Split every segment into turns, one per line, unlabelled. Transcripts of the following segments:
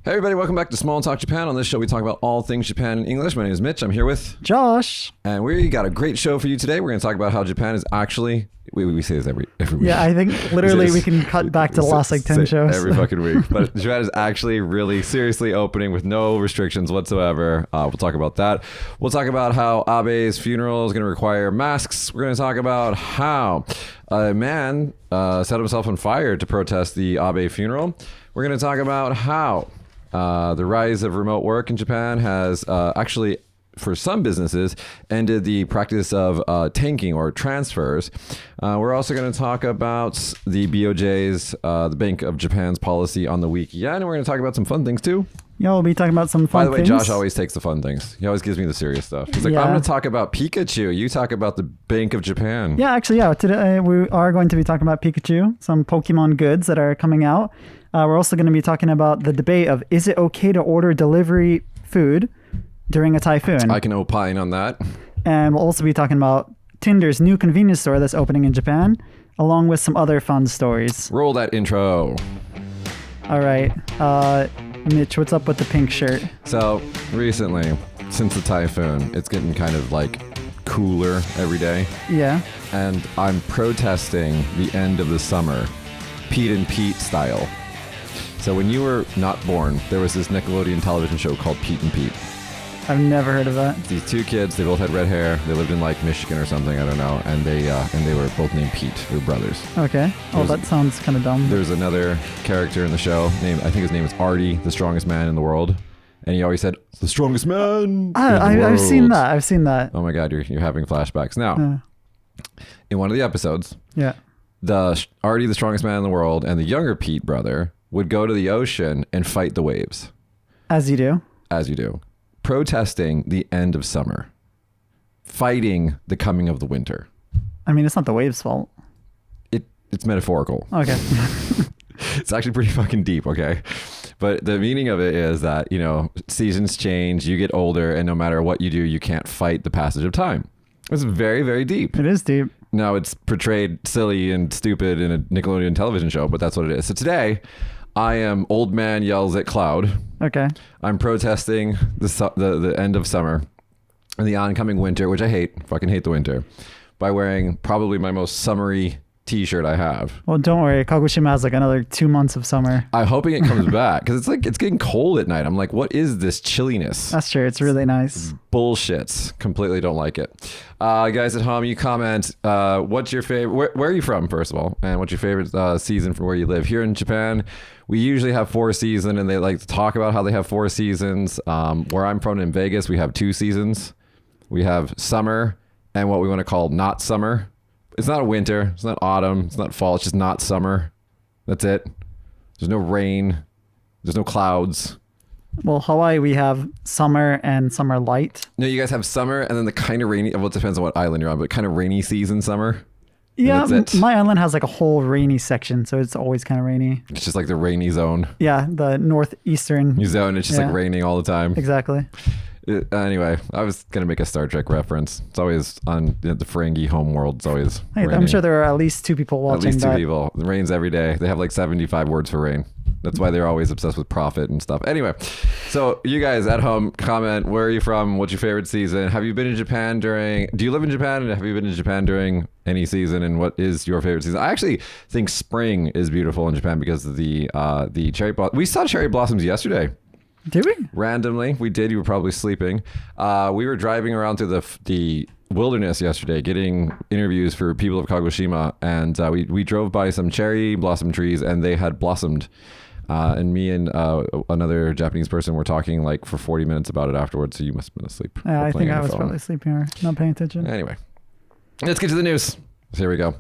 Hey everybody, welcome back to Small Talk Japan. On this show, we talk about all things Japan in English. My name is Mitch. I'm here with
Josh.
And we got a great show for you today. We're going to talk about how Japan is actually... We say this every week.
Yeah, I think literally we can cut back to the last like 10 shows.
Every fucking week. But Japan is actually really seriously opening with no restrictions whatsoever. We'll talk about that. We'll talk about how Abe's funeral is going to require masks. We're going to talk about how a man set himself on fire to protest the Abe funeral. We're going to talk about how the rise of remote work in Japan has actually, for some businesses, ended the practice of tanking or transfers. We're also going to talk about the BOJ's, the Bank of Japan's policy on the weak yen. And we're going to talk about some fun things too.
Yeah, we'll be talking about some fun things.
By the way, Josh always takes the fun things. He always gives me the serious stuff. He's like, I'm going to talk about Pikachu. You talk about the Bank of Japan.
Yeah, actually, today we are going to be talking about Pikachu, some Pokemon goods that are coming out. We're also going to be talking about the debate of, is it okay to order delivery food during a typhoon?
I can opine on that.
And we'll also be talking about Tinder's new convenience store that's opening in Japan, along with some other fun stories.
Roll that intro.
All right. Mitch, what's up with the pink shirt?
So recently, since the typhoon, it's getting kind of like cooler every day.
Yeah.
And I'm protesting the end of the summer, Pete and Pete style. So when you were not born, there was this Nickelodeon television show called Pete and Pete.
I've never heard of that.
These two kids, they both had red hair. They lived in like Michigan or something, I don't know. And they were both named Pete. They were brothers.
Okay. That sounds kind of dumb.
There's another character in the show named, I think his name is Artie, the strongest man in the world. And he always said, the strongest man in the world.
I've seen that.
Oh my God, you're having flashbacks. Now, in one of the episodes, the Artie, the strongest man in the world, and the younger Pete brother would go to the ocean and fight the waves.
As you do.
As you do. Protesting the end of summer. Fighting the coming of the winter.
I mean, it's not the waves' fault.
It's metaphorical.
Okay.
It's actually pretty fucking deep, okay? But the meaning of it is that, you know, seasons change, you get older, and no matter what you do, you can't fight the passage of time. It's very, very deep.
It is deep.
Now, it's portrayed silly and stupid in a Nickelodeon television show, but that's what it is. So today, I am old man yells at cloud.
Okay.
I'm protesting the end of summer and the oncoming winter, which I hate. Fucking hate the winter. By wearing probably my most summery t-shirt I have.
Well, don't worry. Kagoshima has like another 2 months of summer.
I'm hoping it comes back because it's getting cold at night. I'm like, what is this chilliness?
That's true. It's really nice.
Bullshit. Completely don't like it. Guys at home, you comment. What's your favorite? Where are you from, first of all? And what's your favorite season from where you live? Here in Japan, we usually have 4 seasons, and they like to talk about how they have 4 seasons. Where I'm from in Vegas, we have 2 seasons. We have summer and what we want to call not summer. It's not winter. It's not autumn. It's not fall. It's just not summer. That's it. There's no rain. There's no clouds.
Well, Hawaii, we have summer and summer light.
No, you guys have summer and then the kind of rainy, well, it depends on what island you're on, but kind of rainy season summer.
Yeah, my island has like a whole rainy section, so it's always kind of rainy.
It's just like the rainy zone.
Yeah, the northeastern
zone. It's just like raining all the time.
Exactly.
Anyway, I was going to make a Star Trek reference. It's always on the Ferengi homeworld. It's always raining.
I'm sure there are at least 2 people watching that.
At least 2 people. It rains every day. They have like 75 words for rain. That's why they're always obsessed with profit and stuff. Anyway, so you guys at home, comment, where are you from? What's your favorite season? Have you been in Japan do you live in Japan? And have you been in Japan during any season? And what is your favorite season? I actually think spring is beautiful in Japan because of the cherry blossom. We saw cherry blossoms yesterday.
Did we?
Randomly. We did. You were probably sleeping. We were driving around through the wilderness yesterday getting interviews for people of Kagoshima, and we drove by some cherry blossom trees, and they had blossomed. And me and another Japanese person were talking like for 40 minutes about it afterwards, so you must have been asleep.
Yeah, I think I was probably sleeping or not paying attention.
Anyway, let's get to the news. So here we go.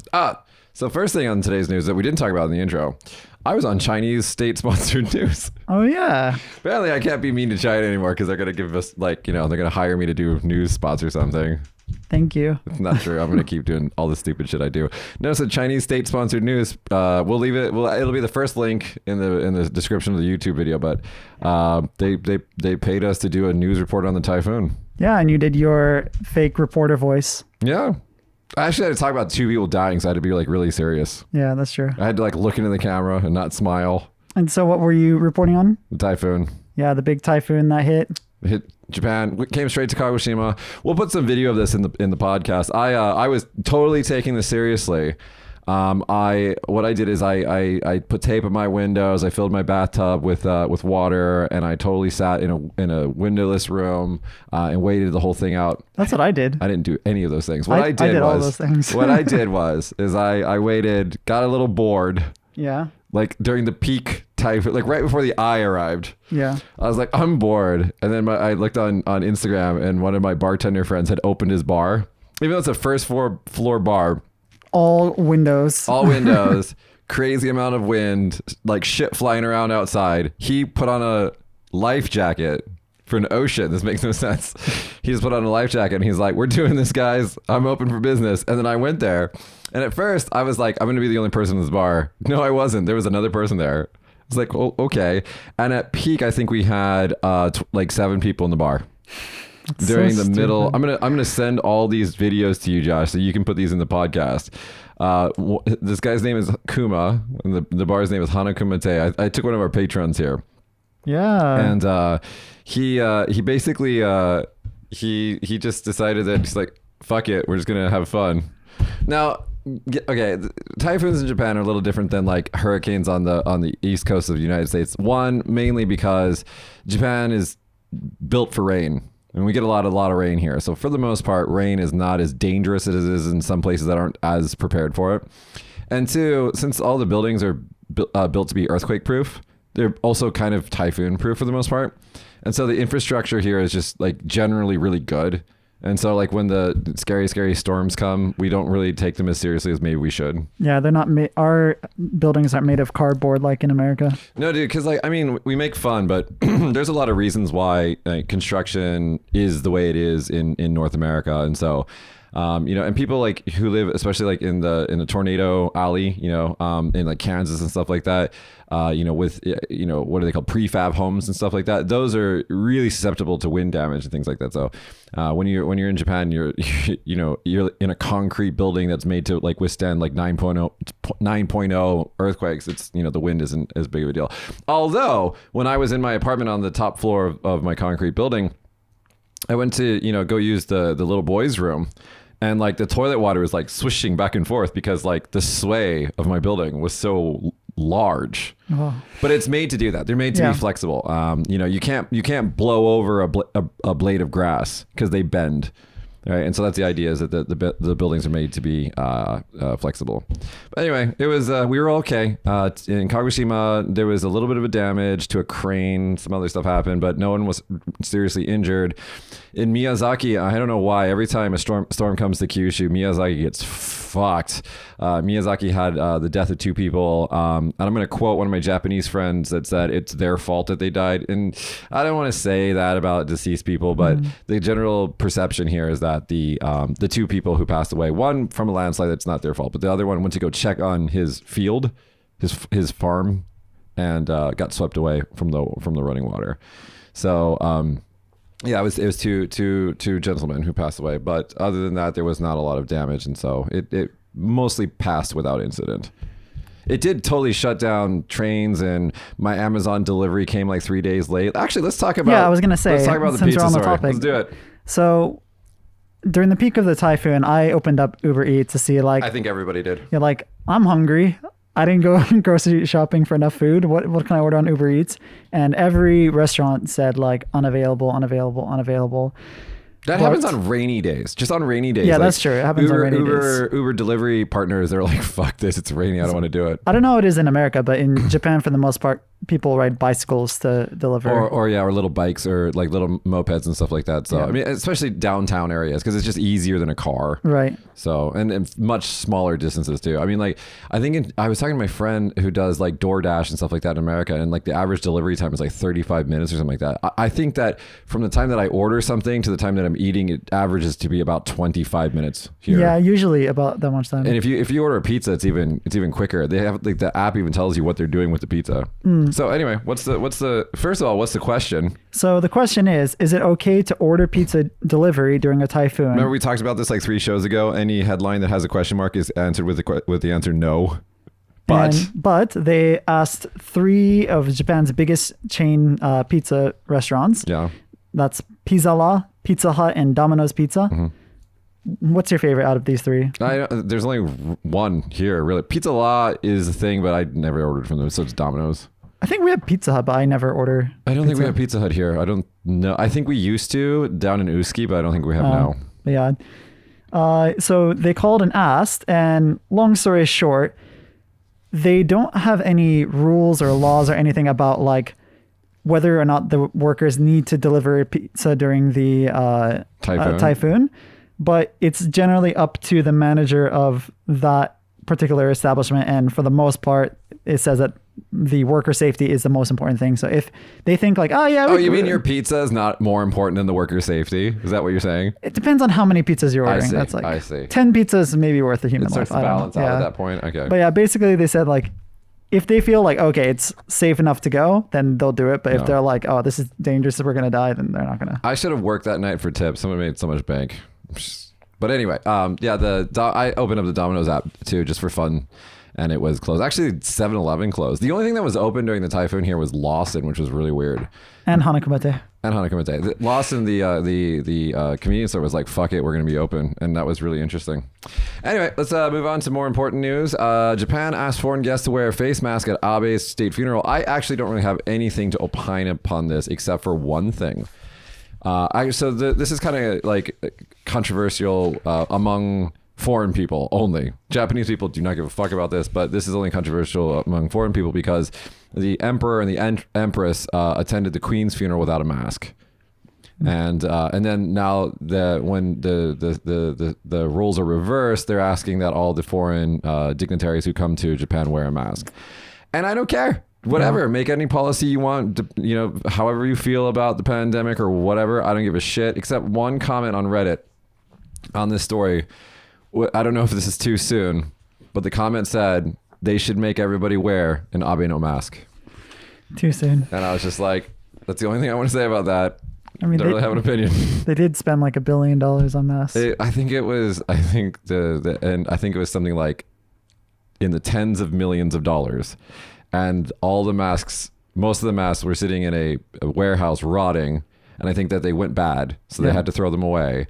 So first thing on today's news that we didn't talk about in the intro, I was on Chinese state-sponsored news.
Oh, yeah.
Apparently, I can't be mean to China anymore because they're going to give us, like, you know, they're going to hire me to do news spots or something.
Thank you.
It's not true. I'm going to keep doing all the stupid shit I do. No, so Chinese state-sponsored news. We'll leave it. Well, it'll be the first link in the description of the YouTube video. But they paid us to do a news report on the typhoon.
Yeah, and you did your fake reporter voice.
Yeah. I actually had to talk about 2 people dying, so I had to be like really serious.
Yeah, that's true.
I had to like look into the camera and not smile.
And so what were you reporting on?
The typhoon.
Yeah, the big typhoon that hit.
Hit Japan, came straight to Kagoshima. We'll put some video of this in the podcast. I was totally taking this seriously. What I did is I put tape on my windows. I filled my bathtub with water, and I totally sat in a windowless room and waited the whole thing out.
That's what I did.
I didn't do any of those things.
I did all those things.
What I did is I waited, got a little bored.
Yeah.
Like during the peak typhoon, like right before the eye arrived.
Yeah.
I was like, I'm bored. And then I looked on Instagram, and one of my bartender friends had opened his bar. Even though it's a first floor bar.
All windows.
All windows. Crazy amount of wind. Like shit flying around outside. He put on a life jacket for an ocean. This makes no sense. He just put on a life jacket, and he's like, we're doing this, guys. I'm open for business. And then I went there. And at first, I was like, I'm going to be the only person in this bar. No, I wasn't. There was another person there. It's like, oh, okay. And at peak, I think we had like 7 people in the bar.
That's
During
so
the middle.
stupid.
I'm gonna send all these videos to you, Josh, so you can put these in the podcast. This guy's name is Kuma, and the bar's name is Hanakumate. I took one of our patrons here.
Yeah.
And he basically he just decided that he's like, fuck it, we're just gonna have fun. Now, okay, typhoons in Japan are a little different than like hurricanes on the east coast of the United States. One, mainly because Japan is built for rain. And we get a lot of rain here. So for the most part, rain is not as dangerous as it is in some places that aren't as prepared for it. And 2, since all the buildings are built to be earthquake proof, they're also kind of typhoon proof for the most part. And so the infrastructure here is just like generally really good. And so like when the scary storms come, we don't really take them as seriously as maybe we should.
Yeah, they're not our buildings aren't made of cardboard like in America.
No, dude, because like, I mean, we make fun, but there's a lot of reasons why construction is the way it is in North America. And so, and people like who live, especially like in the tornado alley, in like Kansas and stuff like that, with, what are they called? Prefab homes and stuff like that. Those are really susceptible to wind damage and things like that. So, when you're in Japan, you're in a concrete building that's made to like withstand like 9.0 earthquakes. It's, the wind isn't as big of a deal. Although when I was in my apartment on the top floor of my concrete building, I went to, go use the little boy's room. And like the toilet water was like swishing back and forth because like the sway of my building was so large. Oh. But it's made to do that. They're made to be flexible. You can't blow over a blade of grass because they bend. Right, and so that's the idea, is that the buildings are made to be flexible. But anyway, it was we were okay. In Kagoshima, there was a little bit of a damage to a crane. Some other stuff happened, but no one was seriously injured. In Miyazaki, I don't know why, every time a storm comes to Kyushu, Miyazaki gets fucked. Miyazaki had the death of 2 people. And I'm going to quote one of my Japanese friends that said it's their fault that they died. And I don't want to say that about deceased people, but the general perception here is that the 2 people who passed away, one from a landslide, that's not their fault, but the other one went to go check on his field, his farm, and got swept away from the running water. So it was two gentlemen who passed away, but other than that, there was not a lot of damage, and so it mostly passed without incident. It did totally shut down trains, and my Amazon delivery came like 3 days late. Actually, let's talk about.
Yeah, I was gonna say.
Let's talk about the pizza story. Let's do it.
So, during the peak of the typhoon, I opened up Uber Eats to see like.
I think everybody did.
You're like, I'm hungry. I didn't go grocery shopping for enough food. What can I order on Uber Eats? And every restaurant said like unavailable.
That happens on rainy days. Just on rainy days.
Yeah,
like,
that's true. It happens on rainy days.
Uber delivery partners, they're like, fuck this, it's raining, I don't want to do it.
I don't know how it is in America, but in Japan, for the most part, people ride bicycles to deliver.
Or little bikes or like little mopeds and stuff like that. So, I mean, especially downtown areas, because it's just easier than a car.
Right.
So, and much smaller distances too. I mean, like, I was talking to my friend who does like DoorDash and stuff like that in America, and like the average delivery time is like 35 minutes or something like that. I think that from the time that I order something to the time that I'm eating, it averages to be about 25 minutes here.
Yeah, usually about that much time.
And if you order a pizza, it's even quicker. They have like the app even tells you what they're doing with the pizza. So anyway, what's the question?
So the question is it okay to order pizza delivery during a typhoon?
Remember we talked about this like 3 shows ago. Any headline that has a question mark is answered with the answer no.
But they asked 3 of Japan's biggest chain pizza restaurants.
Yeah.
That's Pizza Pizza Hut, and Domino's Pizza. What's your favorite out of these 3?
There's only one here, really. Pizza La is a thing, but I never ordered from them, so it's Domino's.
I think we have Pizza Hut, but I never order.
I don't think we have Pizza Hut here. I don't know. I think we used to down in Uski, but I don't think we have now.
Yeah. So they called and asked, and long story short, they don't have any rules or laws or anything about like whether or not the workers need to deliver pizza during the typhoon, but it's generally up to the manager of that particular establishment. And for the most part, it says that the worker safety is the most important thing. So if they think like,
you mean your pizza is not more important than the worker safety? Is that what you're saying?
It depends on how many pizzas you're ordering.
I see.
10 pizzas may be worth a human life.
It starts to balance out at that point. Okay.
But yeah, basically they said like, if they feel like, okay, it's safe enough to go, then they'll do it. But if they're like, oh, this is dangerous, we're going to die, then they're not going to.
I should have worked that night for tips. Someone made so much bank. But anyway, I opened up the Domino's app too, just for fun. And it was closed. Actually, 7-Eleven closed. The only thing that was open during the typhoon here was Lawson, which was really weird.
And Hanakamate.
Lawson, the convenience store was like, fuck it, we're going to be open. And that was really interesting. Anyway, let's move on to more important news. Japan asked foreign guests to wear a face mask at Abe's state funeral. I actually don't really have anything to opine upon this except for one thing. This is kind of like controversial among foreign people only. Japanese people do not give a fuck about this, but this is only controversial among foreign people because the emperor and the empress attended the queen's funeral without a mask. And then now when the rules are reversed, they're asking that all the foreign dignitaries who come to Japan wear a mask. And I don't care. Whatever, make any policy you want, however you feel about the pandemic or whatever. I don't give a shit, except one comment on Reddit on this story. I don't know if this is too soon, but the comment said they should make everybody wear an Abe no mask.
Too soon.
And I was just like, that's the only thing I want to say about that.
I mean,
don't really have an opinion.
They did spend like $1 billion on masks.
I think it was something like in the tens of millions of dollars. And all the masks, most of the masks were sitting in a warehouse rotting. And I think that they went bad. So they had to throw them away.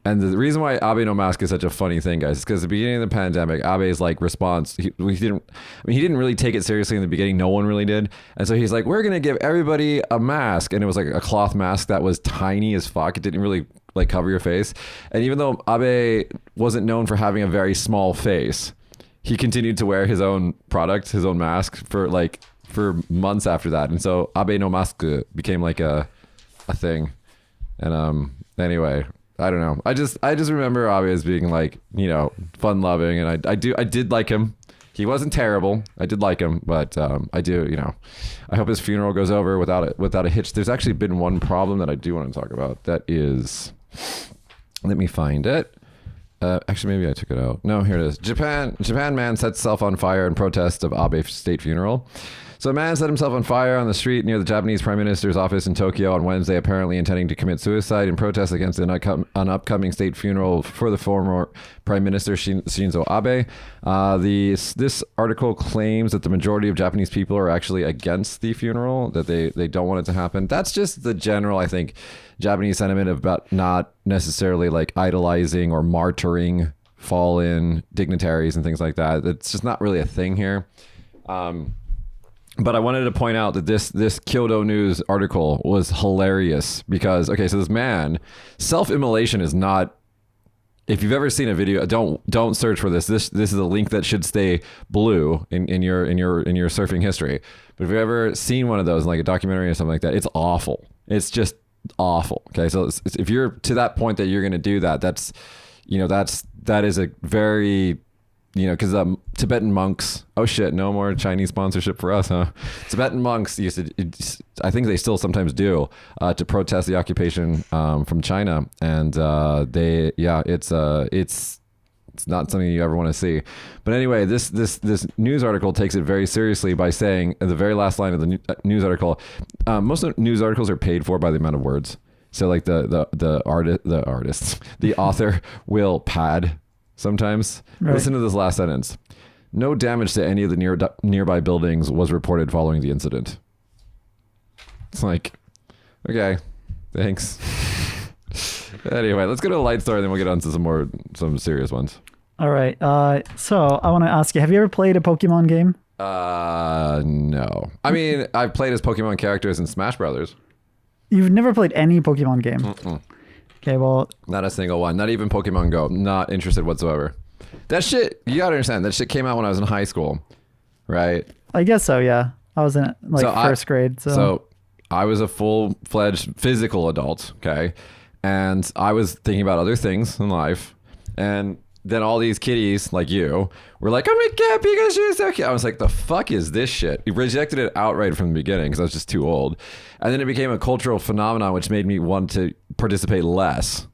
And the reason why Abe no mask is such a funny thing, guys, is because at the beginning of the pandemic, Abe's like response, he didn't really take it seriously in the beginning. No one really did. And so he's like, we're going to give everybody a mask. And it was like a cloth mask that was tiny as fuck. It didn't really like cover your face. And even though Abe wasn't known for having a very small face, he continued to wear his own product, his own mask for months after that. And so Abe no mask became like a thing. And anyway, I don't know. I just remember Abe as being like, fun loving, and I did like him. He wasn't terrible. I did like him, but I hope his funeral goes over without a hitch. There's actually been one problem that I do want to talk about. That is, let me find it. Actually, maybe I took it out. No, here it is. Japan man sets self on fire in protest of Abe's state funeral. So a man set himself on fire on the street near the Japanese Prime Minister's office in Tokyo on Wednesday, apparently intending to commit suicide in protest against an upcoming state funeral for the former Prime Minister Shinzo Abe. This article claims that the majority of Japanese people are actually against the funeral, that they don't want it to happen. That's just the general, I think, Japanese sentiment about not necessarily like idolizing or martyring fallen dignitaries and things like that. It's just not really a thing here. But I wanted to point out that this Kyoto News article was hilarious because, okay, so this man, self-immolation is not, if you've ever seen a video, don't search for this. This is a link that should stay blue in your surfing history. But if you've ever seen one of those, like a documentary or something like that, it's awful. It's just awful. Okay, so if you're to that point that you're going to do that, that is a very, because Tibetan monks, oh shit, no more Chinese sponsorship for us, huh? Tibetan monks used to, I think they still sometimes do, to protest the occupation from China, and it's not something you ever want to see. But anyway, this news article takes it very seriously by saying, in the very last line of the news article, most of the news articles are paid for by the amount of words. So like the author will pad sometimes. Right. Listen to this last sentence. No damage to any of the nearby buildings was reported following the incident. It's like, okay, thanks. Anyway, let's go to a light story, and then we'll get on to some serious ones.
All right. So I want to ask you, have you ever played a Pokemon game?
No. I mean, I've played as Pokemon characters in Smash Brothers.
You've never played any Pokemon game?
Mm-mm.
Okay, well...
Not a single one. Not even Pokemon Go. Not interested whatsoever. That shit, you gotta understand, that shit came out when I was in high school, right?
I guess so, yeah. I was in first grade.
So I was a full-fledged physical adult, okay? And I was thinking about other things in life. And then all these kiddies like you were like, oh my God, Pikachu is so cute. I was like, the fuck is this shit? We rejected it outright from the beginning because I was just too old. And then it became a cultural phenomenon, which made me want to participate less,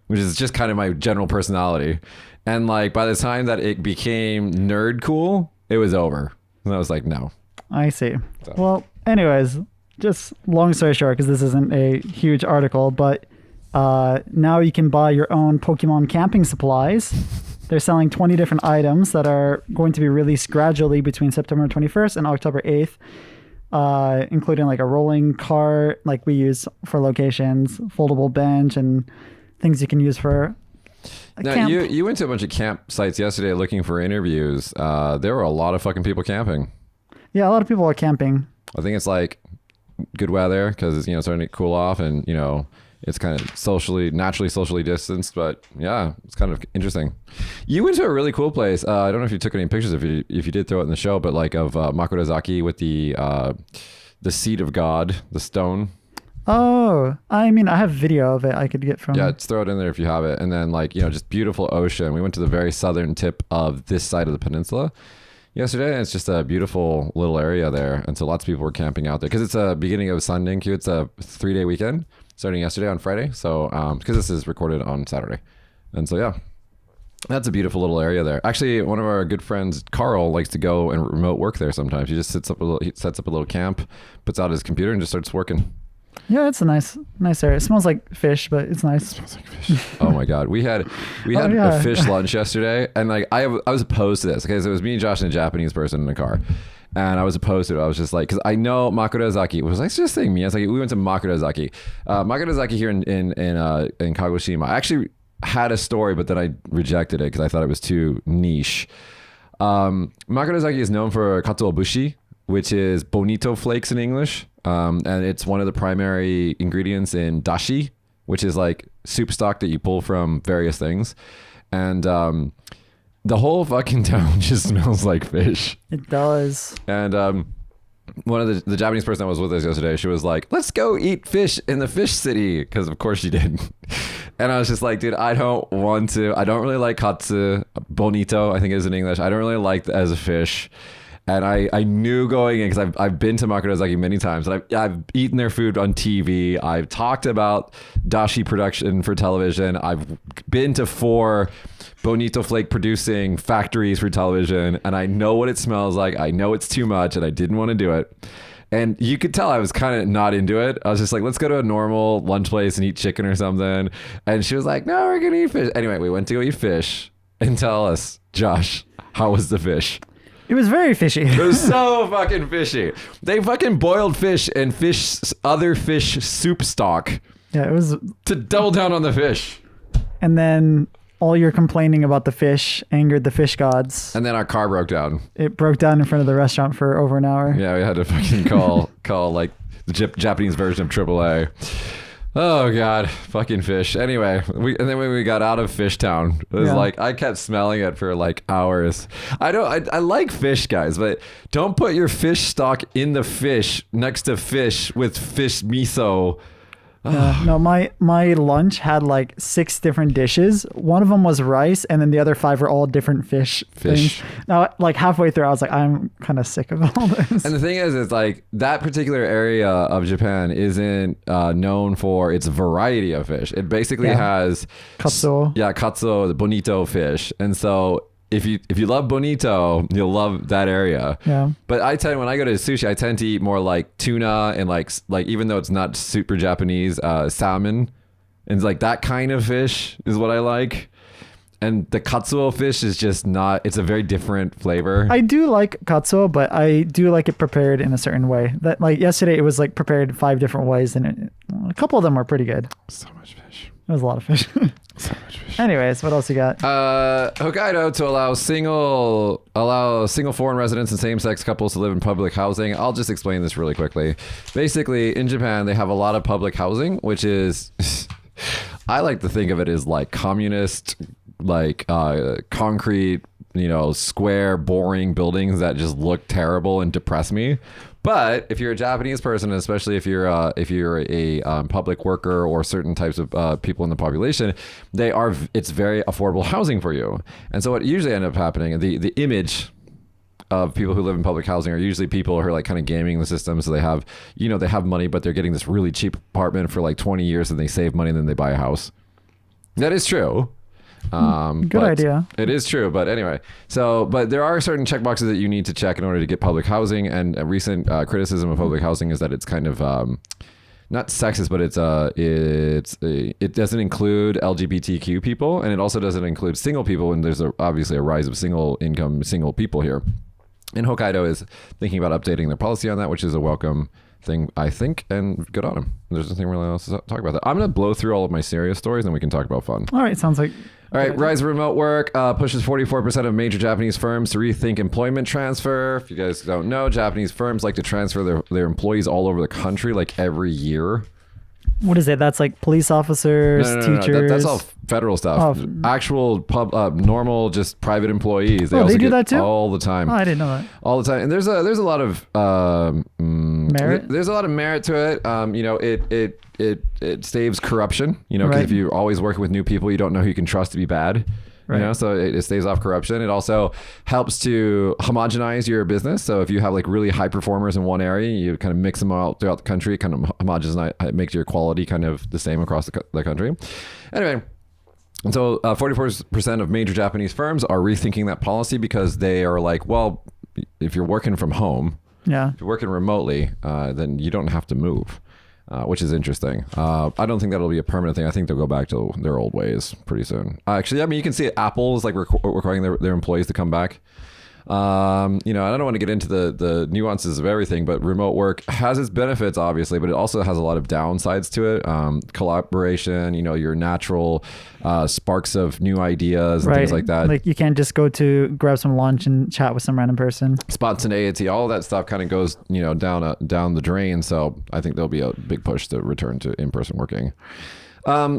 which is just kind of my general personality. And like by the time that it became nerd cool, it was over. And I was like, no.
I see. So. Well, anyways, just long story short, because this isn't a huge article, but now you can buy your own Pokemon camping supplies. They're selling 20 different items that are going to be released gradually between September 21st and October 8th, including like a rolling cart like we use for locations, foldable bench, and things you can use for
now, you went to a bunch of campsites yesterday looking for interviews. There were a lot of fucking people camping.
Yeah, a lot of people are camping.
I think it's like good weather because it's, starting to cool off, and it's kind of naturally socially distanced, but yeah, it's kind of interesting. You went to a really cool place. I don't know if you took any pictures, if you did throw it in the show, but like of Makurazaki with the seed of God, the stone.
Oh, I mean, I have video of it I could get from...
Yeah, just throw it in there if you have it. And then just beautiful ocean. We went to the very southern tip of this side of the peninsula yesterday, and it's just a beautiful little area there. And so lots of people were camping out there because it's a beginning of Sunday. It's a 3-day weekend starting yesterday on Friday. So because this is recorded on Saturday. And so, yeah, that's a beautiful little area there. Actually, one of our good friends, Carl, likes to go and remote work there sometimes. He just sets up a little camp, puts out his computer, and just starts working.
Yeah, it's a nice area. It smells like fish, but it's nice. It smells like
fish. Oh my God. We had a fish lunch yesterday, and like I was opposed to this. Okay, so it was me and Josh and a Japanese person in the car. And I was opposed to it. I was just like, because I know Makurazaki. Was I just saying Miyazaki? We went to Makurazaki. Makurazaki here in Kagoshima. I actually had a story, but then I rejected it because I thought it was too niche. Makurazaki is known for katsuobushi, which is bonito flakes in English. And it's one of the primary ingredients in dashi, which is like soup stock that you pull from various things. And the whole fucking town just smells like fish.
It does.
And one of the Japanese person that was with us yesterday, she was like, let's go eat fish in the fish city. Because of course she did. And I was just like, dude, I don't want to. I don't really like katsu, bonito, I think it is in English. I don't really like as a fish. And I knew going in, because I've been to Makurazaki many times, and I've eaten their food on TV. I've talked about dashi production for television. I've been to 4 bonito flake producing factories for television, and I know what it smells like. I know it's too much, and I didn't want to do it. And you could tell I was kind of not into it. I was just like, let's go to a normal lunch place and eat chicken or something. And she was like, no, we're going to eat fish. Anyway, we went to go eat fish. And tell us, Josh, how was the fish?
It was very fishy.
It was so fucking fishy. They fucking boiled fish and other fish soup stock.
Yeah, it was...
to double down on the fish.
And then all your complaining about the fish angered the fish gods.
And then our car broke down.
It broke down in front of the restaurant for over an hour.
Yeah, we had to fucking call like the Japanese version of AAA. Oh God, fucking fish. Anyway, and then when we got out of Fish Town, it was like I kept smelling it for like hours. I like fish, guys, but don't put your fish stock in the fish next to fish with fish miso.
No, my lunch had like 6 different dishes. One of them was rice, and then the other 5 were all different fish things. Now, like halfway through, I was like, I'm kind of sick of all this.
And the thing is, it's like that particular area of Japan isn't known for its variety of fish. It basically has
katsuo.
Yeah, katsuo, the bonito fish, and so. If you love bonito, you'll love that area.
Yeah.
But when I go to sushi, I tend to eat more like tuna and like even though it's not super Japanese, salmon, and like that kind of fish is what I like. And the katsuo fish is just not, it's a very different flavor.
I do like katsuo, but I do like it prepared in a certain way. That like yesterday, it was like prepared 5 different ways, and a couple of them were pretty good.
So much fish.
It was a lot of fish.
So much fish.
Anyways, what else you got?
Hokkaido to allow single foreign residents and same-sex couples to live in public housing. I'll just explain this really quickly. Basically, in Japan, they have a lot of public housing, which is, I like to think of it as like communist, like concrete, square, boring buildings that just look terrible and depress me. But if you're a Japanese person, especially if you're a public worker or certain types of people in the population, it's very affordable housing for you. And so what usually ends up happening, the image of people who live in public housing are usually people who are like kind of gaming the system. So they have, they have money, but they're getting this really cheap apartment for like 20 years and they save money and then they buy a house. That is true.
Good idea.
It is true, but anyway. But there are certain checkboxes that you need to check in order to get public housing. And a recent criticism of public housing is that it's kind of not sexist, but it doesn't include LGBTQ people, and it also doesn't include single people. And there's obviously a rise of single people here. And Hokkaido is thinking about updating their policy on that, which is a welcome thing, I think, and good on them. There's nothing really else to talk about that. I'm going to blow through all of my serious stories and then we can talk about fun.
All right, sounds like...
All right, rise of remote work pushes 44% of major Japanese firms to rethink employment transfer. If you guys don't know, Japanese firms like to transfer their employees all over the country like every year.
What is it? That's like police officers, teachers.
No. That's all federal stuff. Actual normal, just private employees. They also
do that too?
All the time.
Oh, I didn't know that.
All the time. And there's a lot of
merit.
There's a lot of merit to it. It saves corruption. Because if you're always working with new people, you don't know who you can trust to be bad. Right. So it stays off corruption. It also helps to homogenize your business. So if you have like really high performers in one area, you kind of mix them out throughout the country, kind of homogenize, it makes your quality kind of the same across the country. Anyway, and so 44% of major Japanese firms are rethinking that policy because they are like, well, if you're working from home, if you're working remotely, then you don't have to move. Which is interesting. I don't think that'll be a permanent thing. I think they'll go back to their old ways pretty soon. Actually, I mean, you can see Apple's like requiring their employees to come back. I don't want to get into the nuances of everything, but remote work has its benefits, obviously, but it also has a lot of downsides to it. Collaboration, your natural sparks of new ideas and things like that.
Like you can't just go to grab some lunch and chat with some random person.
Spontaneity, all of that stuff kind of goes, down the drain. So I think there'll be a big push to return to in-person working.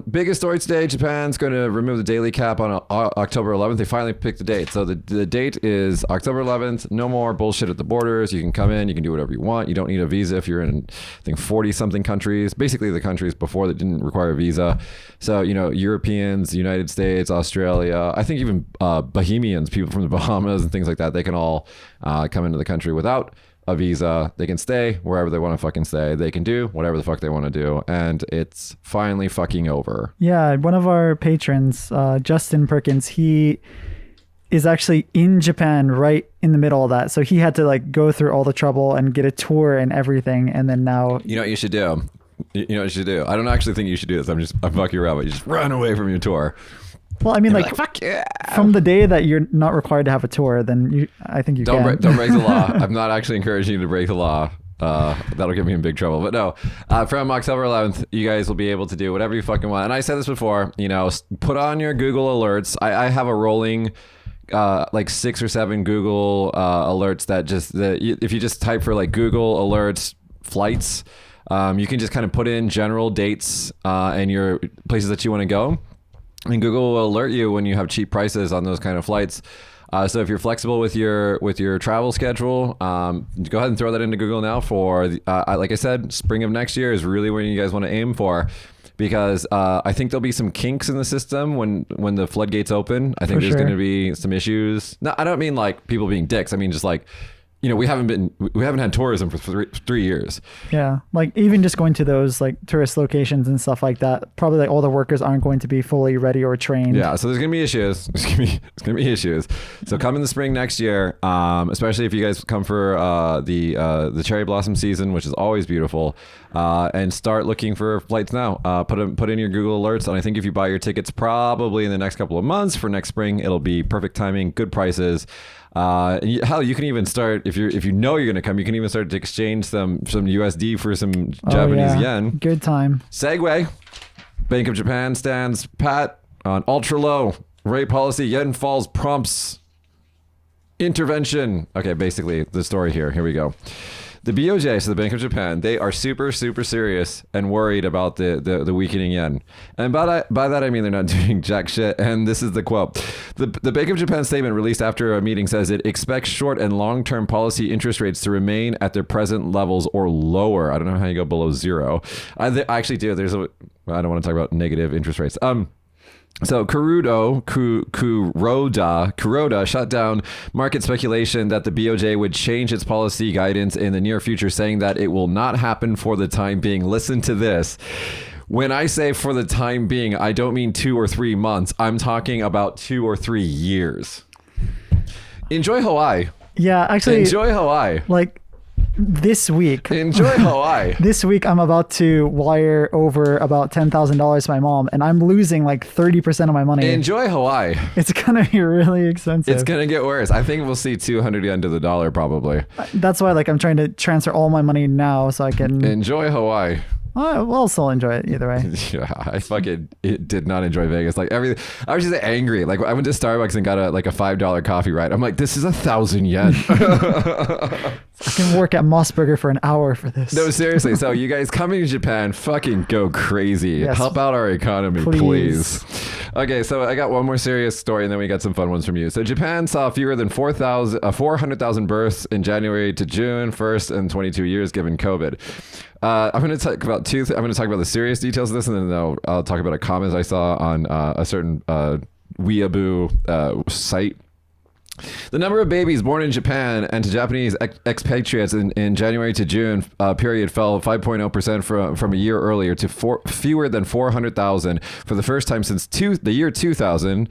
Biggest story today, Japan's going to remove the daily cap on October 11th. They finally picked the date. So the date is October 11th. No more bullshit at the borders. You can come in. You can do whatever you want. You don't need a visa if you're in, I think, 40-something countries. Basically, the countries before that didn't require a visa. So, Europeans, United States, Australia, I think even Bahamians, people from the Bahamas and things like that, they can all come into the country without a visa. They can stay wherever they want to fucking stay. They can do whatever the fuck they want to do. And it's finally fucking over. Yeah.
One of our patrons, Justin Perkins, he is actually in Japan right in the middle of that. So he had to like go through all the trouble and get a tour and everything. And then now...
You know what you should do? You know what you should do? I don't actually think you should do this. I'm fucking around, but you just run away from your tour.
Well, I mean, like fuck yeah. From the day that you're not required to have a tour, then I think you can.
Don't break the law. I'm not actually encouraging you to break the law. That'll get me in big trouble. But no, from October 11th, you guys will be able to do whatever you fucking want. And I said this before, put on your Google alerts. I have a rolling like 6 or 7 Google alerts that if you just type for like Google alerts flights, you can just kind of put in general dates and your places that you want to go. And Google will alert you when you have cheap prices on those kind of flights. So if you're flexible with your travel schedule, go ahead and throw that into Google now for, like I said, spring of next year is really where you guys want to aim for. Because I think there'll be some kinks in the system when the floodgates open. I think there's going to be some issues. No, I don't mean like people being dicks. I mean just like we haven't had tourism for three years.
Yeah, like even just going to those like tourist locations and stuff like that, probably like all the workers aren't going to be fully ready or trained.
Yeah, so there's gonna be issues. There's gonna be issues. So come in the spring next year, especially if you guys come for the cherry blossom season, which is always beautiful, and start looking for flights now. Put in your Google alerts, and I think if you buy your tickets probably in the next couple of months for next spring, it'll be perfect timing, good prices. Hell, you can even start if you know you're going to come. You can even start to exchange some USD for some Japanese yen.
Good time.
Segue. Bank of Japan stands pat on ultra low rate policy. Yen falls prompts intervention. Okay, basically the story here. Here we go. The BOJ, so the Bank of Japan, they are super, super serious and worried about the weakening yen. And by that, I mean they're not doing jack shit. And this is the quote. The Bank of Japan statement released after a meeting says it expects short and long-term policy interest rates to remain at their present levels or lower. I don't know how you go below zero. I actually do. I don't want to talk about negative interest rates. So Kuroda shut down market speculation that the BOJ would change its policy guidance in the near future, saying that it will not happen for the time being. Listen to this. When I say for the time being, I don't mean 2 or 3 months. I'm talking about 2 or 3 years. Enjoy Hawaii.
Yeah, actually.
Enjoy Hawaii.
Like this week.
Enjoy Hawaii.
This week, I'm about to wire over about $10,000 to my mom, and I'm losing like 30% of my money.
Enjoy Hawaii.
It's going to be really expensive.
It's going to get worse. I think we'll see 200 yen to the dollar probably.
That's why like I'm trying to transfer all my money now so I can...
Enjoy Hawaii.
I'll still enjoy it either way.
Yeah, I fucking did not enjoy Vegas. Like everything, I was just angry. Like I went to Starbucks and got a $5 coffee, right? I'm like, this is 1,000 yen.
I can work at Mossburger for an hour for this.
No, seriously. So you guys coming to Japan, fucking go crazy.
Yes.
Help out our economy, please. Okay, so I got one more serious story, and then we got some fun ones from you. So Japan saw fewer than 400,000 births in January to June, first in 22 years, given COVID. I'm going to talk about I'm going to talk about the serious details of this, and then I'll talk about a comment I saw on a certain weeaboo site. The number of babies born in Japan and to Japanese expatriates in January to June period fell 5.0% from a year earlier to fewer than 400,000 for the first time since the year 2000.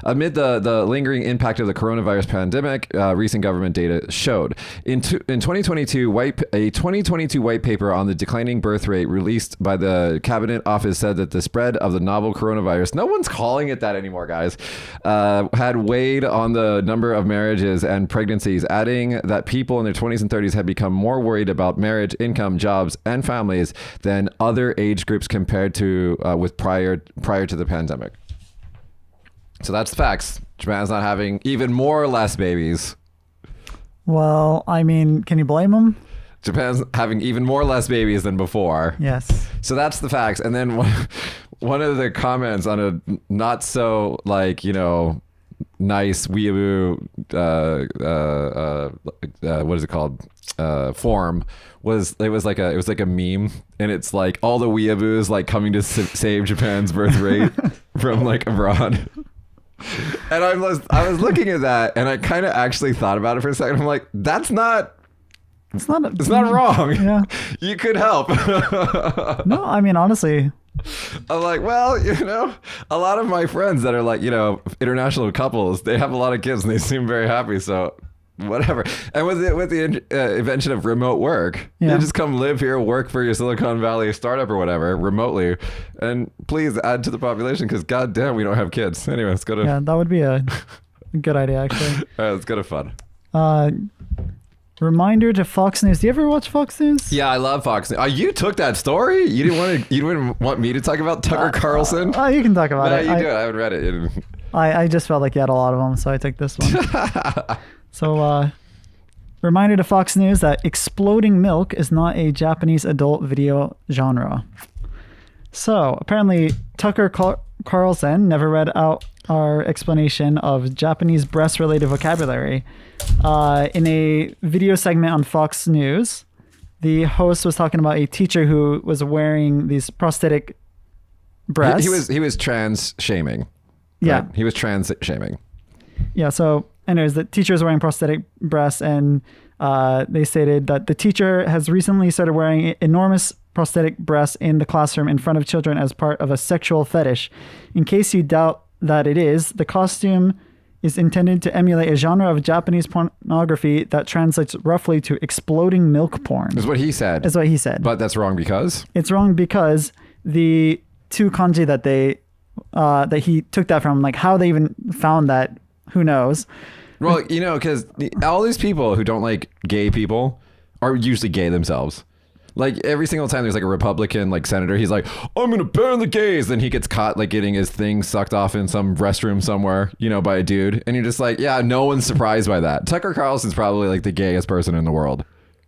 Amid the lingering impact of the coronavirus pandemic, recent government data showed. In 2022, a 2022 white paper on the declining birth rate released by the Cabinet Office said that the spread of the novel coronavirus, no one's calling it that anymore, guys, had weighed on the number of marriages and pregnancies, adding that people in their 20s and 30s had become more worried about marriage, income, jobs, and families than other age groups compared to with prior to the pandemic. So that's the facts. Japan's not having even more or less babies.
Well, I mean, can you blame them?
Japan's having even more or less babies than before.
Yes.
So that's the facts. And then one of the comments on a not so nice weeaboo what is it called form was like a meme, and it's like all the weeaboos like coming to save Japan's birth rate from like abroad. And I was looking at that, and I kind of actually thought about it for a second. I'm like, it's not wrong.
Yeah.
You could help.
No, I mean, honestly,
I'm like, well, a lot of my friends that are like, international couples, they have a lot of kids and they seem very happy. So whatever. And with the invention of remote work, you just come live here, work for your Silicon Valley startup or whatever remotely, and please add to the population because goddamn, we don't have kids. Anyway, let's go to...
Yeah, that would be a good idea, actually.
All right, let's go to fun.
Reminder to Fox News. Do you ever watch Fox News?
Yeah, I love Fox News. You took that story? You didn't want me to talk about Tucker Carlson?
You can talk about it.
You do it. I haven't read it.
I just felt like you had a lot of them, so I took this one. So, reminder to Fox News that exploding milk is not a Japanese adult video genre. So, apparently, Tucker Carlson never read out our explanation of Japanese breast-related vocabulary. In a video segment on Fox News, the host was talking about a teacher who was wearing these prosthetic breasts.
He was trans shaming. Right?
Yeah.
He was trans shaming.
Yeah, so anyways, the teacher is wearing prosthetic breasts, and they stated that the teacher has recently started wearing enormous prosthetic breasts in the classroom in front of children as part of a sexual fetish. In case you doubt that it is, the costume is intended to emulate a genre of Japanese pornography that translates roughly to exploding milk porn.
That's what he said.
That's what he said.
But that's wrong because?
It's wrong because the two kanji that he took that from, like how they even found that, who knows?
Well, because all these people who don't like gay people are usually gay themselves. Like every single time there's like a Republican like senator, he's like, I'm gonna ban the gays. Then he gets caught like getting his thing sucked off in some restroom somewhere, by a dude. And you're just like, yeah, no one's surprised by that. Tucker Carlson's probably like the gayest person in the world.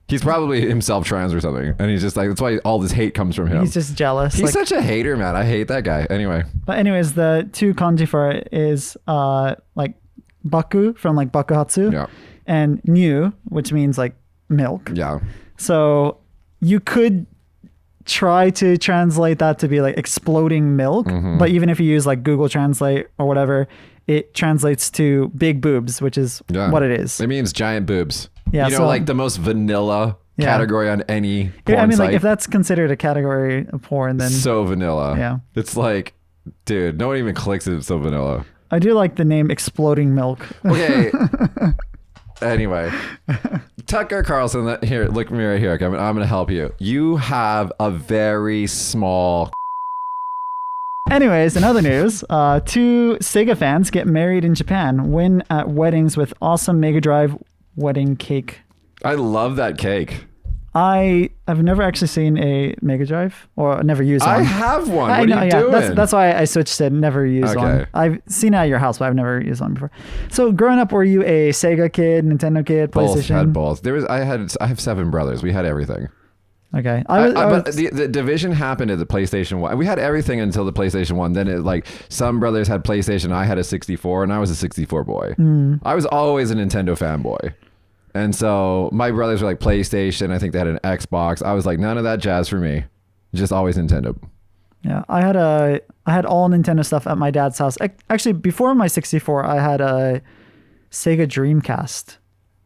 He's probably himself trans or something. And he's just like, that's why all this hate comes from him.
He's just jealous.
He's such a hater, man. I hate that guy. Anyway.
But anyways, the two kanji for it is like baku from like bakuhatsu,
yeah,
and nyu, which means like milk.
Yeah.
So you could try to translate that to be like exploding milk, but even if you use like Google Translate or whatever, it translates to big boobs, which is what it is.
It means giant boobs.
Yeah,
so like the most vanilla category on any porn
I mean,
site.
like if that's considered a category of porn, then
so vanilla.
Yeah.
It's like, dude, no one even clicks it. It's so vanilla.
I do like the name exploding milk.
Okay. Anyway, Tucker Carlson, here, look at me right here. Okay, I'm going to help you. You have a very small.
Anyways, in other news, two Sega fans get married in Japan, win at weddings with awesome Mega Drive wedding cake.
I love that cake.
I've never actually seen a Mega Drive or never used one.
I have one. What are you doing?
That's why I switched to never used one. I've seen it at your house, but I've never used one before. So growing up, were you a Sega kid, Nintendo kid, PlayStation?
Both had both. I have 7 brothers. We had everything.
Okay.
But the division happened at the PlayStation 1. We had everything until the PlayStation 1. Then it like some brothers had PlayStation. I had a 64 and I was a 64 boy. I was always a Nintendo fanboy. And so my brothers were like PlayStation. I think they had an Xbox. I was like, none of that jazz for me. Just always Nintendo.
Yeah, I had all Nintendo stuff at my dad's house. Actually, before my 64, I had a Sega Dreamcast.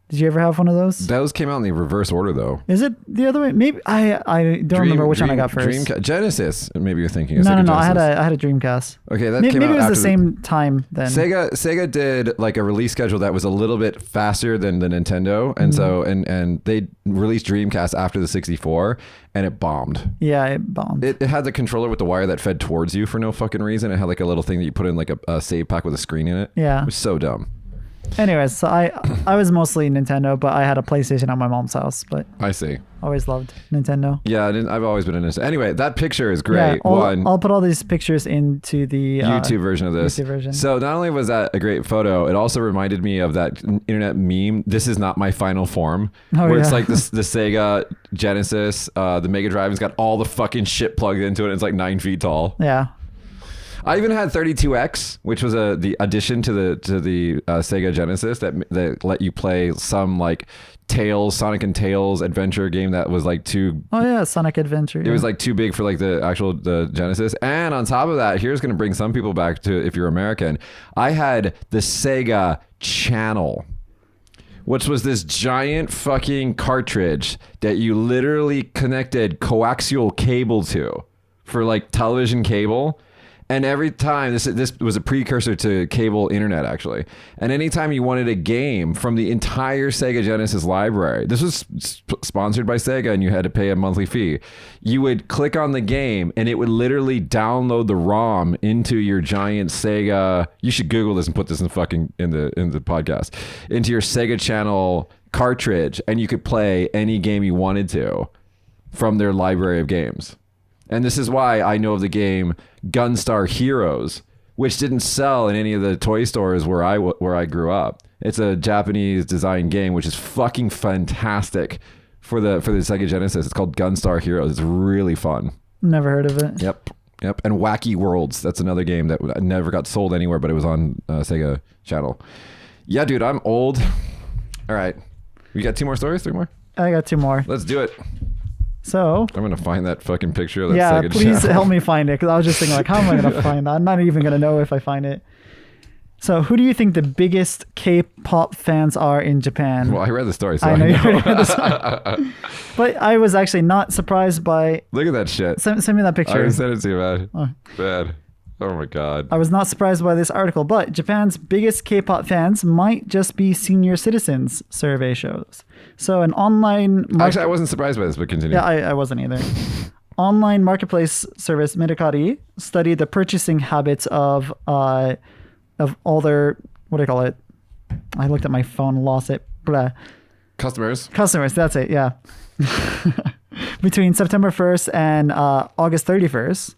Did you ever have one of those?
Those came out in the reverse order, though.
Is it the other way? Maybe I don't remember which one I got first.
Genesis. Maybe you're thinking. Of
No.
Genesis.
I had a Dreamcast.
Okay, that
maybe
came out
it was
after
the same time then.
Sega did like a release schedule that was a little bit faster than the Nintendo, and so and they released Dreamcast after the 64, and it bombed.
Yeah, it bombed.
It had the controller with the wire that fed towards you for no fucking reason. It had like a little thing that you put in like a save pack with a screen in it.
Yeah,
it was so dumb.
Anyways, so I was mostly Nintendo, but I had a PlayStation at my mom's house. But
I see.
Always loved Nintendo.
Yeah, I've always been a Nintendo. Anyway, that picture is great.
Yeah, I'll put all these pictures into the
YouTube version of this.
YouTube version.
So not only was that a great photo, it also reminded me of that internet meme. This is not my final form, where it's like the Sega Genesis, the Mega Drive has got all the fucking shit plugged into it. And it's like 9 feet tall.
Yeah.
I even had 32X, which was the addition to the Sega Genesis that let you play some like Sonic and Tails adventure game that was like too.
Oh yeah, Sonic Adventure.
It was like too big for like the Genesis. And on top of that, here's gonna bring some people back to if you're American. I had the Sega Channel, which was this giant fucking cartridge that you literally connected coaxial cable to for like television cable. And every time, this was a precursor to cable internet, actually. And anytime you wanted a game from the entire Sega Genesis library, this was sponsored by Sega and you had to pay a monthly fee, you would click on the game and it would literally download the ROM into your giant Sega. You should Google this and put this in the podcast. Into your Sega Channel cartridge, and you could play any game you wanted to from their library of games. And this is why I know of the game Gunstar Heroes, which didn't sell in any of the toy stores where I grew up. It's a Japanese design game, which is fucking fantastic for the Sega Genesis. It's called Gunstar Heroes. It's really fun.
Never heard of it.
Yep. And Wacky Worlds. That's another game that never got sold anywhere, but it was on Sega Channel. Yeah, dude, I'm old. All right. We got 2 more stories? 3 more?
I got 2 more.
Let's do it.
So
I'm gonna find that fucking picture of that Sega
please
Channel.
help me find it, because I was just thinking like, how am I gonna find that? I'm not even gonna know if I find it. So who do you think the biggest K-pop fans are in Japan?
Well, I read the story, so
I know you already read the story. But I was actually not surprised by...
Look at that shit.
Send me that picture.
I already sent it to you, man. Bad. Oh my God.
I was not surprised by this article, but Japan's biggest K-pop fans might just be senior citizens, survey shows. So an online...
Actually, I wasn't surprised by this, but continue.
Yeah, I wasn't either. Online marketplace service Mercari studied the purchasing habits of all their, what do I call it? I looked at my phone, lost it. Blah.
Customers,
That's it, yeah. Between September 1st and August 31st.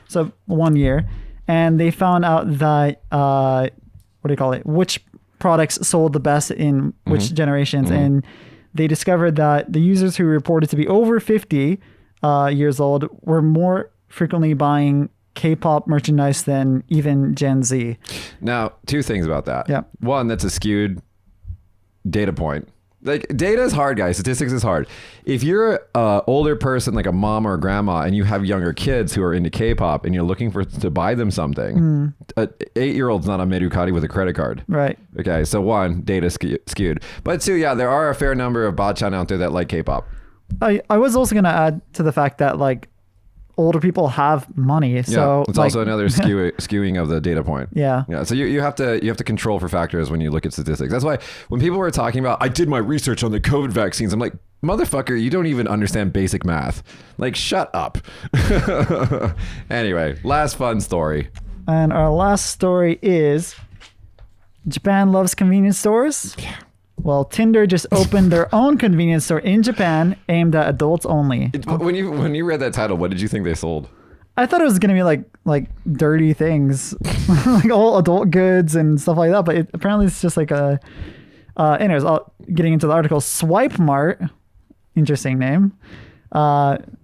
So 1 year. And they found out that, what do you call it? Which products sold the best in which generations. And they discovered that the users who reported to be over 50 years old were more frequently buying K-pop merchandise than even Gen Z.
Now, two things about that.
Yeah.
One, that's a skewed data point. Like, data is hard, guys. Statistics is hard. If you're an older person, like a mom or a grandma, and you have younger kids who are into K-pop and you're looking to buy them something, an 8-year-old's not on Mercari with a credit card.
Right.
Okay, so one, data skewed. But two, yeah, there are a fair number of bachan out there that like K-pop.
I was also going to add to the fact that, like, older people have money, so
it's
like,
also another skewing of the data point.
Yeah.
So you have to control for factors when you look at statistics. That's why when people were talking about, I did my research on the COVID vaccines, I'm like, motherfucker, you don't even understand basic math. Like, shut up. Anyway, last fun story.
And our last story is Japan loves convenience stores.
Yeah.
Well, Tinder just opened their own convenience store in Japan aimed at adults only.
When you read that title, what did you think they sold?
I thought it was gonna be like dirty things, like all adult goods and stuff like that. But apparently it's just like a. Anyways, getting into the article, Swipe Mart, interesting name,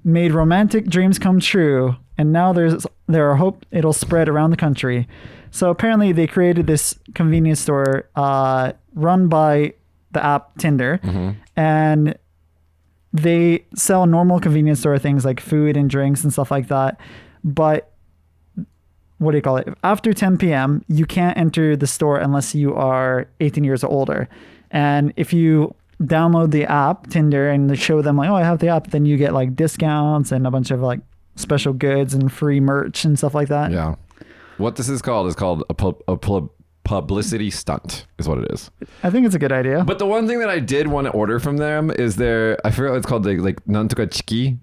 made romantic dreams come true, and now there are hope it'll spread around the country. So apparently they created this convenience store run by the app Tinder, and they sell normal convenience store things like food and drinks and stuff like that. But what do you call it? After 10 p.m., you can't enter the store unless you are 18 years or older. And if you download the app Tinder and show them like, oh, I have the app, then you get like discounts and a bunch of like special goods and free merch and stuff like that.
Yeah. What this is called a publicity stunt is what it is.
I think it's a good idea.
But the one thing that I did want to order from them is I forget what it's called, like Nantoka Chiki.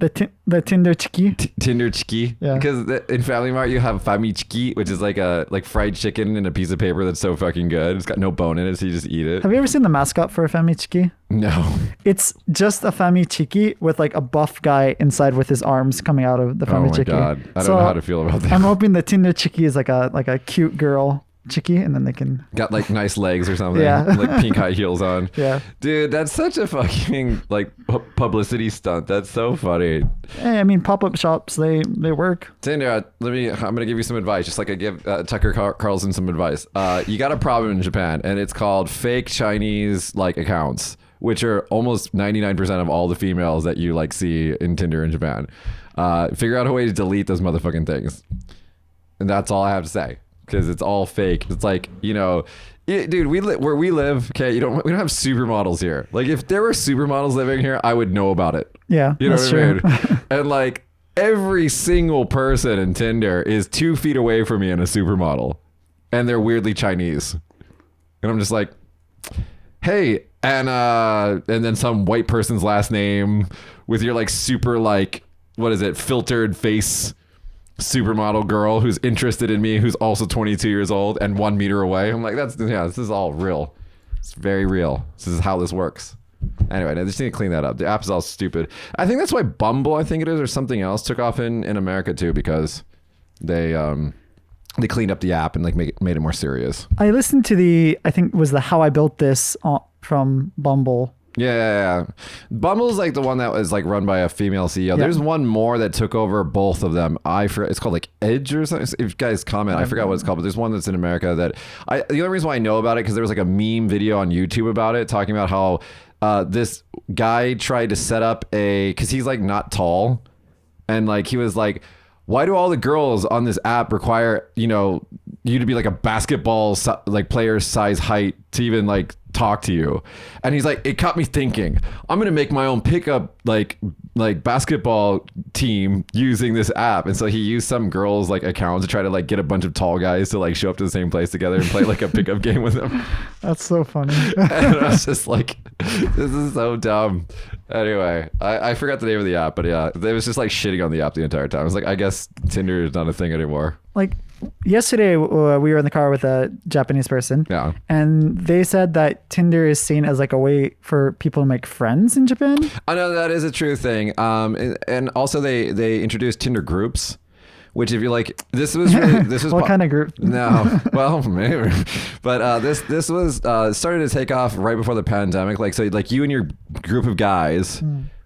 The Tinder Chiki.
Tinder Chiki.
Yeah.
Because in Family Mart you have Fami Chiki, which is like fried chicken in a piece of paper that's so fucking good. It's got no bone in it, so you just eat it.
Have you ever seen the mascot for a Fami Chiki?
No.
It's just a Fami Chiki with like a buff guy inside with his arms coming out of the Fami Chiki.
Oh my God. I don't know how to feel about that.
I'm hoping the Tinder Chiki is like a cute girl Chiki, and then they can
got like nice legs or something.
Yeah.
Like pink high heels on.
Yeah.
Dude, that's such a fucking like publicity stunt. That's so funny.
Hey, I mean, pop-up shops, they work.
Tinder, I'm gonna give you some advice, just like I give Tucker Carlson some advice. You got a problem in Japan, and it's called fake Chinese like accounts, which are almost 99% of all the females that you like see in Tinder in Japan. Figure out a way to delete those motherfucking things, and that's all I have to say. Because it's all fake. It's like, dude, where we live, okay, we don't have supermodels here. Like, if there were supermodels living here, I would know about it.
Yeah,
you know
that's
what I mean?
true.
And like every single person in Tinder is 2 feet away from me in a supermodel, and they're weirdly Chinese, and I'm just like, hey, and then some white person's last name with your like super like, what is it, filtered face supermodel girl who's interested in me, who's also 22 years old and 1 meter away. I'm like, this is all real. It's very real. This is how this works. Anyway, I just need to clean that up. The app is all stupid. I think that's why Bumble, I think it is, or something else took off in America too, because they cleaned up the app and like made it more serious.
I listened to I think it was the How I Built This from Bumble.
Yeah. Bumble's like the one that was like run by a female CEO. Yeah. There's one more that took over both of them. It's called like Edge or something. If you guys comment, I forgot what it's called, but there's one that's in America that the only reason why I know about it, because there was like a meme video on YouTube about it, talking about how this guy tried to set up because he's like not tall, and like he was like, why do all the girls on this app require, you to be like a basketball like player size height to even like talk to you. And he's like, it got me thinking, I'm gonna make my own pickup like basketball team using this app. And so he used some girl's like account to try to like get a bunch of tall guys to like show up to the same place together and play like a pickup game with them.
That's so funny.
And I was just like, this is so dumb. Anyway, I forgot the name of the app, but yeah, it was just like shitting on the app the entire time. I was like, I guess Tinder is not a thing anymore.
Like yesterday, we were in the car with a Japanese person.
Yeah.
And they said that Tinder is seen as like a way for people to make friends in Japan.
I know that is a true thing. And also they introduced Tinder Groups, which if you like, this was
what kind of group?
No, well, maybe, but this was started to take off right before the pandemic. Like, so like you and your group of guys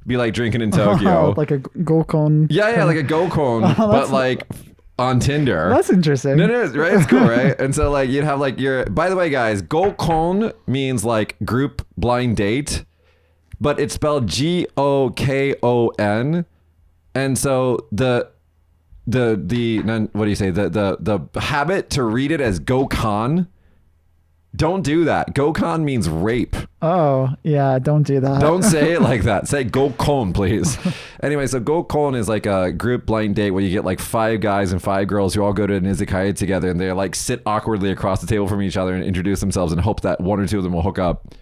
be like drinking in Tokyo,
like a gokon.
Yeah, like a gokon, but like on Tinder.
That's interesting.
No, it is, right? It's cool, right? And so like you'd have like by the way, guys, gokon means like group blind date, but it's spelled GOKON, and so the what do you say, the habit to read it as gokon, don't do that. Gokon means rape.
Oh yeah, don't do that.
Don't say it like that. Say gokon, please. Anyway, so gokon is like a group blind date where you get like 5 guys and 5 girls who all go to an izakaya together, and they like sit awkwardly across the table from each other and introduce themselves and hope that 1 or 2 of them will hook up.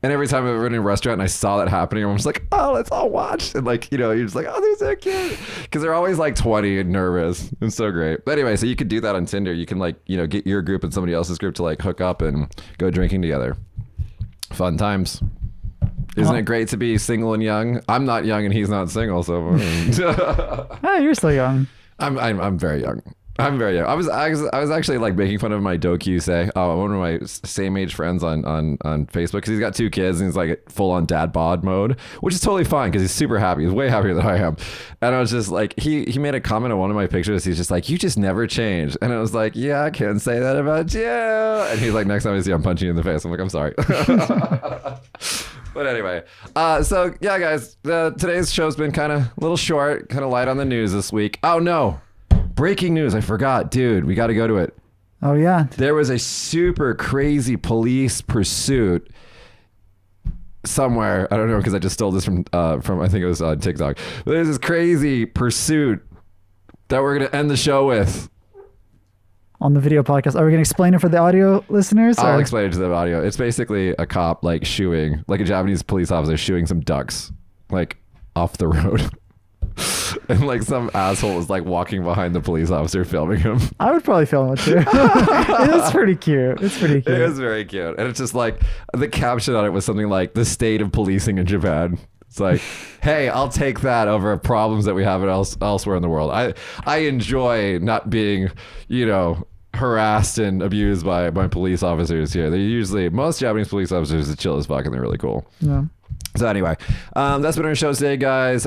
And every time I've been in a restaurant and I saw that happening, I'm just like, oh, let's all watch. And like, you know, you're just like, oh, they're so cute. Because they're always like 20 and nervous. It's so great. But anyway, so you could do that on Tinder. You can like, you know, get your group and somebody else's group to like hook up and go drinking together. Fun times. Isn't it great to be single and young? I'm not young and he's not single, so.
Oh, you're still young.
I'm very young. I'm very young. I was actually like making fun of my dokyusei, one of my same age friends on Facebook, because he's got 2 kids and he's like full on dad bod mode, which is totally fine because he's super happy. He's way happier than I am. And I was just like, he made a comment on one of my pictures. He's just like, you just never change. And I was like, yeah, I can't say that about you. And he's like, next time I see you, I'm punching you in the face. I'm like, I'm sorry. But anyway, so yeah, guys, today's show's been kind of a little short, kind of light on the news this week. Oh no. Breaking news, I forgot. Dude, we got to go to it.
Oh, yeah.
There was a super crazy police pursuit somewhere. I don't know, because I just stole this from I think it was on TikTok. But there's this crazy pursuit that we're going to end the show with.
On the video podcast. Are we going to explain it for the audio listeners?
I'll explain it to the audio. It's basically a cop like shooing, like a Japanese police officer shooing some ducks, like off the road. And like some asshole was like walking behind the police officer filming him.
I would probably film it too. It's pretty cute. It's pretty cute.
It was very cute. And it's just like the caption on it was something like the state of policing in Japan. It's like, hey, I'll take that over problems that we have elsewhere in the world. I enjoy not being, you know, harassed and abused by police officers here. They're usually, most Japanese police officers are chill as fuck and they're really cool.
Yeah.
So anyway, that's been our show today, guys.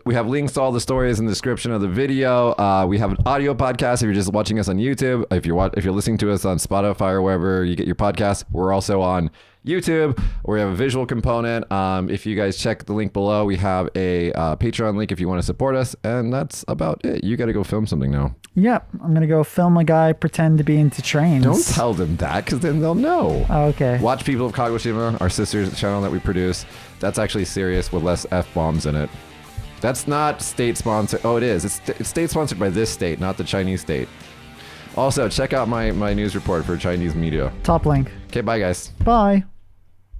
We have links to all the stories in the description of the video. We have an audio podcast if you're just watching us on YouTube. If you're listening to us on Spotify or wherever you get your podcasts, we're also on YouTube, where we have a visual component. If you guys check the link below, we have a Patreon link if you want to support us, and that's about it. You got to go film something now.
Yep, I'm gonna go film a guy pretend to be into trains.
Don't tell them that, because then they'll know.
Oh, okay.
Watch People of Kagoshima, our sister's channel that we produce. That's actually serious with less F-bombs in it. That's not state sponsored. Oh, it is. It's state sponsored by this state, not the Chinese state. Also, check out my news report for Chinese media.
Top link.
Okay, bye, guys.
Bye.